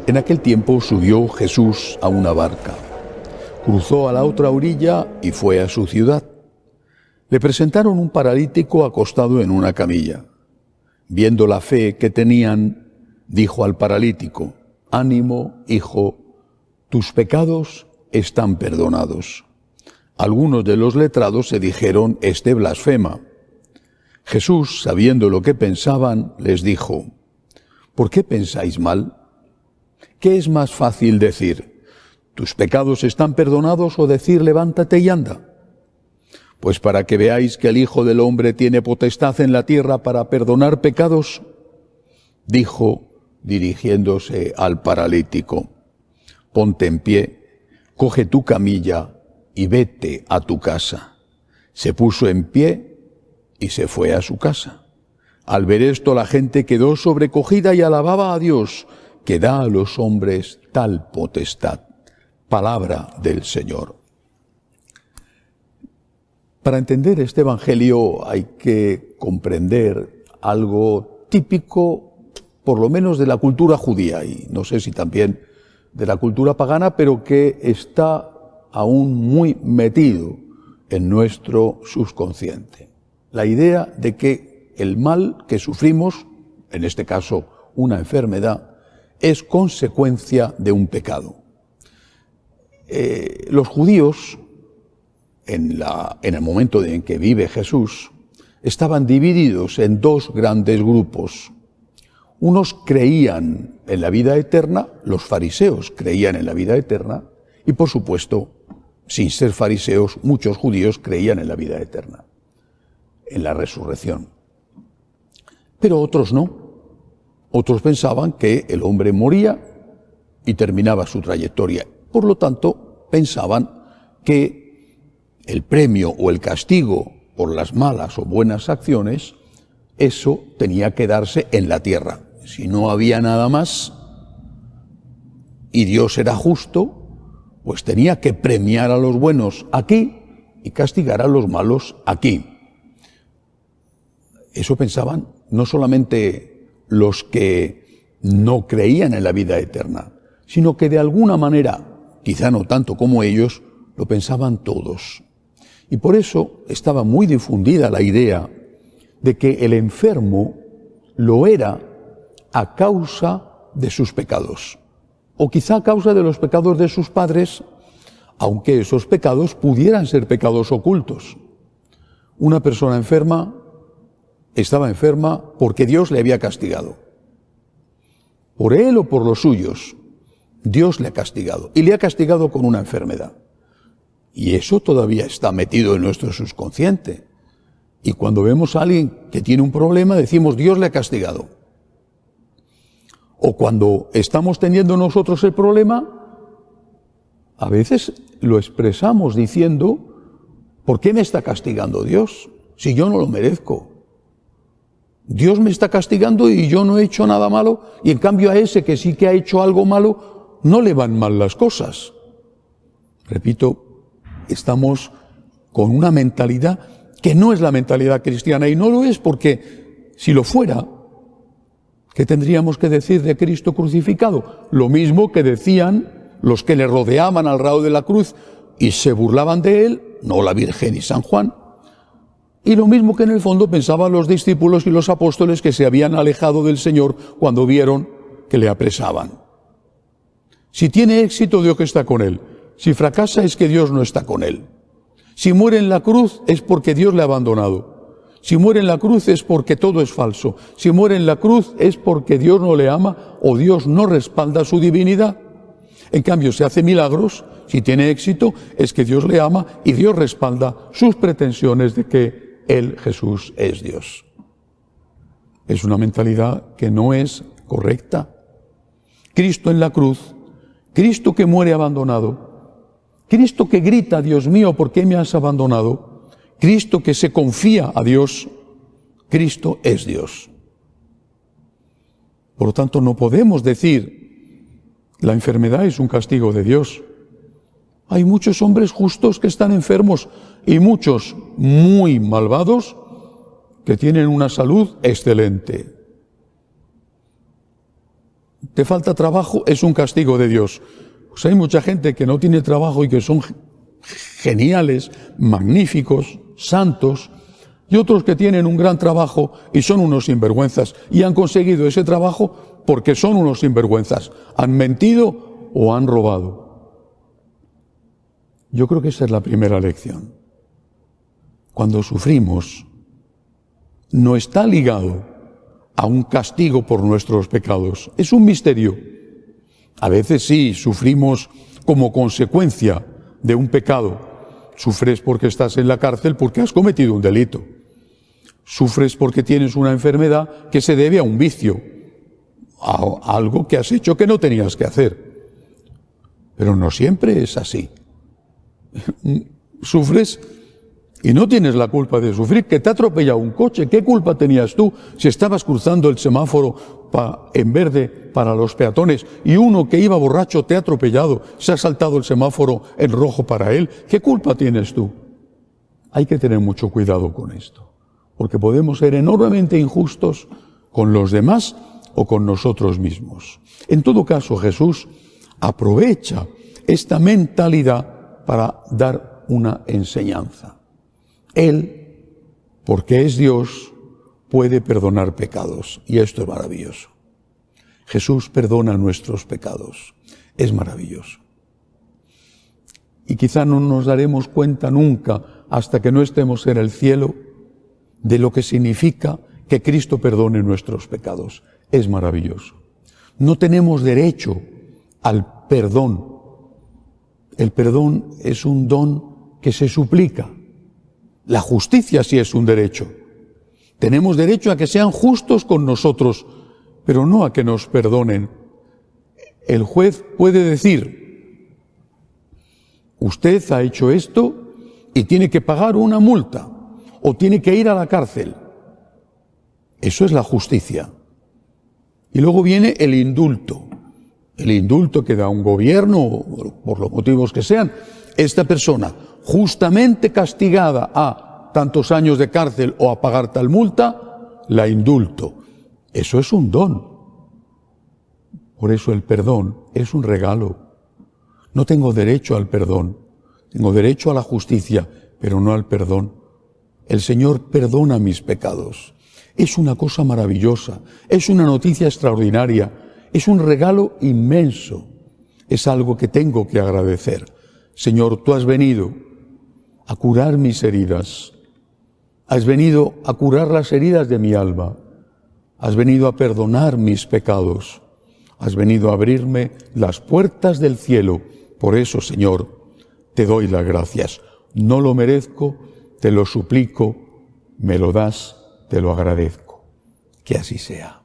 En aquel tiempo subió Jesús a una barca, cruzó a la otra orilla y fue a su ciudad. Le presentaron un paralítico acostado en una camilla. Viendo la fe que tenían, dijo al paralítico: «Ánimo, hijo, tus pecados están perdonados». Algunos de los letrados se dijeron: «Este blasfema». Jesús, sabiendo lo que pensaban, les dijo: «¿Por qué pensáis mal? ¿Qué es más fácil decir: tus pecados están perdonados, o decir: levántate y anda? Pues para que veáis que el Hijo del Hombre tiene potestad en la tierra para perdonar pecados», dijo, dirigiéndose al paralítico: «Ponte en pie, coge tu camilla y vete a tu casa». Se puso en pie y se fue a su casa. Al ver esto, la gente quedó sobrecogida y alababa a Dios, que da a los hombres tal potestad. Palabra del Señor. Para entender este Evangelio hay que comprender algo típico, por lo menos de la cultura judía, y no sé si también de la cultura pagana, pero que está aún muy metido en nuestro subconsciente. La idea de que el mal que sufrimos, en este caso una enfermedad, es consecuencia de un pecado. Los judíos, en el momento en que vive Jesús, estaban divididos en dos grandes grupos. Unos creían en la vida eterna, los fariseos creían en la vida eterna, y por supuesto, sin ser fariseos, muchos judíos creían en la vida eterna, en la resurrección. Pero otros no. Otros pensaban que el hombre moría y terminaba su trayectoria. Por lo tanto, pensaban que el premio o el castigo por las malas o buenas acciones, eso tenía que darse en la tierra. Si no había nada más y Dios era justo, pues tenía que premiar a los buenos aquí y castigar a los malos aquí. Eso pensaban no solamente los que no creían en la vida eterna, sino que de alguna manera, quizá no tanto como ellos, lo pensaban todos. Y por eso estaba muy difundida la idea de que el enfermo lo era a causa de sus pecados, o quizá a causa de los pecados de sus padres, aunque esos pecados pudieran ser pecados ocultos. Una persona enferma estaba enferma porque Dios le había castigado. Por él o por los suyos, Dios le ha castigado, y le ha castigado con una enfermedad. Y eso todavía está metido en nuestro subconsciente. Y cuando vemos a alguien que tiene un problema, decimos: Dios le ha castigado. O cuando estamos teniendo nosotros el problema, a veces lo expresamos diciendo: ¿por qué me está castigando Dios si yo no lo merezco? Dios me está castigando y yo no he hecho nada malo, y en cambio a ese que sí que ha hecho algo malo, no le van mal las cosas. Repito, estamos con una mentalidad que no es la mentalidad cristiana, y no lo es porque si lo fuera, ¿qué tendríamos que decir de Cristo crucificado? Lo mismo que decían los que le rodeaban al lado de la cruz y se burlaban de él, no la Virgen y San Juan. Y lo mismo que en el fondo pensaban los discípulos y los apóstoles que se habían alejado del Señor cuando vieron que le apresaban. Si tiene éxito, Dios está con él. Si fracasa, es que Dios no está con él. Si muere en la cruz, es porque Dios le ha abandonado. Si muere en la cruz, es porque todo es falso. Si muere en la cruz, es porque Dios no le ama o Dios no respalda su divinidad. En cambio, si hace milagros, si tiene éxito, es que Dios le ama y Dios respalda sus pretensiones de que Él, Jesús, es Dios. Es una mentalidad que no es correcta. Cristo en la cruz, Cristo que muere abandonado, Cristo que grita: Dios mío, ¿por qué me has abandonado? Cristo que se confía a Dios, Cristo es Dios. Por lo tanto, no podemos decir: la enfermedad es un castigo de Dios. Hay muchos hombres justos que están enfermos y muchos muy malvados que tienen una salud excelente. te falta trabajo, es un castigo de Dios. Pues hay mucha gente que no tiene trabajo y que son geniales, magníficos, santos, y otros que tienen un gran trabajo y son unos sinvergüenzas, y han conseguido ese trabajo porque son unos sinvergüenzas. Han mentido o han robado. Yo creo que esa es la primera lección. Cuando sufrimos, no está ligado a un castigo por nuestros pecados. Es un misterio. A veces sí, sufrimos como consecuencia de un pecado. Sufres porque estás en la cárcel porque has cometido un delito. Sufres porque tienes una enfermedad que se debe a un vicio, a algo que has hecho que no tenías que hacer. Pero no siempre es así. Sufres y no tienes la culpa de sufrir, que te ha atropellado un coche. ¿Qué culpa tenías tú si estabas cruzando el semáforo en verde para los peatones y uno que iba borracho te ha atropellado, se ha saltado el semáforo en rojo para él? ¿Qué culpa tienes tú? Hay que tener mucho cuidado con esto, porque podemos ser enormemente injustos con los demás o con nosotros mismos. En todo caso, Jesús aprovecha esta mentalidad para dar una enseñanza. Él, porque es Dios, puede perdonar pecados, y esto es maravilloso. Jesús perdona nuestros pecados, es maravilloso. Y quizá no nos daremos cuenta nunca, hasta que no estemos en el cielo, de lo que significa que Cristo perdone nuestros pecados. Es maravilloso. No tenemos derecho al perdón. El perdón es un don que se suplica. La justicia sí es un derecho. Tenemos derecho a que sean justos con nosotros, pero no a que nos perdonen. El juez puede decir: usted ha hecho esto y tiene que pagar una multa, o tiene que ir a la cárcel. Eso es la justicia. Y luego viene el indulto. El indulto que da un gobierno, por los motivos que sean. Esta persona, justamente castigada a tantos años de cárcel o a pagar tal multa, la indulto. Eso es un don. Por eso el perdón es un regalo. No tengo derecho al perdón. Tengo derecho a la justicia, pero no al perdón. El Señor perdona mis pecados. Es una cosa maravillosa. Es una noticia extraordinaria. Es un regalo inmenso. Es algo que tengo que agradecer. Señor, tú has venido a curar mis heridas. Has venido a curar las heridas de mi alma. Has venido a perdonar mis pecados. Has venido a abrirme las puertas del cielo. Por eso, Señor, te doy las gracias. No lo merezco, te lo suplico, me lo das, te lo agradezco. Que así sea.